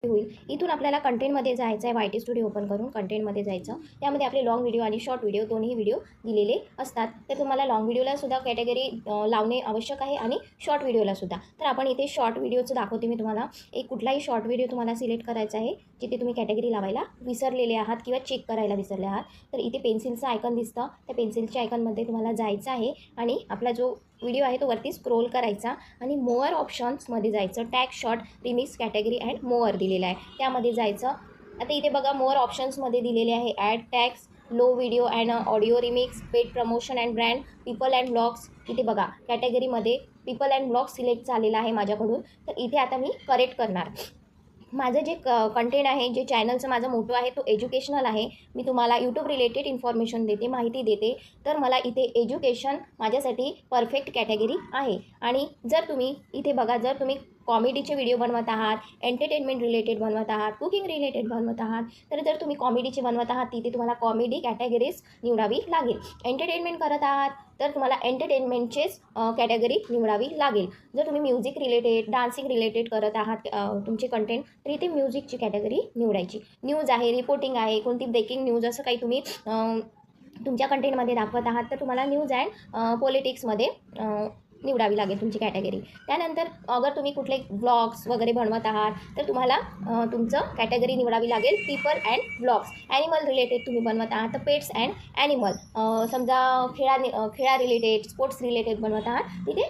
होईल। इथून आपल्याला कंटेंटमध्ये जायचं आहे, YT स्टुडिओ ओपन करून कंटेंटमध्ये जायचं। त्यामध्ये आपले लाँग व्हिडिओ आणि शॉर्ट व्हिडिओ दोन्ही व्हिडिओ दिलेले असतात। तर तुम्हाला लाँग व्हिडिओला सुद्धा कॅटेगरी लावणे आवश्यक आहे आणि शॉर्ट व्हिडिओला सुद्धा। तर आपण इथे शॉर्ट व्हिडिओचं दाखवते मी तुम्हाला। एक कुठलाही शॉर्ट व्हिडिओ तुम्हाला सिलेक्ट करायचा आहे जिथे तुम्ही कॅटेगरी लावायला विसरलेले आहात किंवा चेक करायला विसरले आहात। तर इथे पेन्सिलचं आयकॉन दिसतं, त्या पेन्सिलच्या आयकॉनमध्ये तुम्हाला जायचं आहे आणि आपला जो व्हिडिओ आहे तो वरती स्क्रोल करायचा आणि मोअर ऑप्शन्समध्ये जायचं। Tag, short, remix, category and mower दिलेलं आहे, त्यामध्ये जायचं। आता इथे बघा मोअर ऑप्शन्समध्ये दिलेले आहे ad tags, low video and audio remix, paid promotion and brand, people and blogs. इथे बघा कॅटेगरीमध्ये पीपल अँड ब्लॉग्स सिलेक्ट झालेला आहे माझ्याकडून। तर इथे आता मी करेक्ट करणार। माझं जे कंटेंट आहे, जे चॅनलचं माझं मोटो आहे तो एज्युकेशनल आहे। मी तुम्हाला यूट्यूब रिलेटेड इन्फॉर्मेशन देते, माहिती देते। तर मला इथे एज्युकेशन माझ्यासाठी परफेक्ट कॅटेगरी आहे। आणि जर तुम्ही इथे बघा, जर तुम्ही कॉमेडीचे व्हिडिओ बनवत आहात, एंटरटेनमेंट रिलेटेड बनवत आहात, कुकिंग रिलेटेड बनवत आहात, तर जर तुम्ही कॉमेडीचे बनवत आहात तिथे तुम्हाला कॉमेडी कॅटेगरीज निवडावी लागेल। एंटरटेनमेंट करत आहात तर तुम्हाला एंटरटेनमेंटचेच कॅटेगरी निवडावी लागेल। जर तुम्ही म्युझिक रिलेटेड, डान्सिंग रिलेटेड करत आहात तुमचे कंटेंट, तर इथे म्युझिकची कॅटेगरी निवडायची। न्यूज आहे, रिपोर्टिंग आहे, कोणती ब्रेकिंग न्यूज असं काही तुम्ही तुमच्या कंटेंटमध्ये दाखवत आहात तर तुम्हाला न्यूज अँड पॉलिटिक्समध्ये निवडावी लागेल तुमची कॅटेगरी। त्यानंतर अगर तुम्ही कुठले ब्लॉग्स वगैरे बनवत आहात तर तुम्हाला तुमचं कॅटेगरी निवडावी लागेल people and blogs. Animal related तुम्ही बनवत आहात तर पेट्स अँड ॲनिमल। समजा खेळा रिलेटेड, स्पोर्ट्स रिलेटेड बनवत आहात तिथे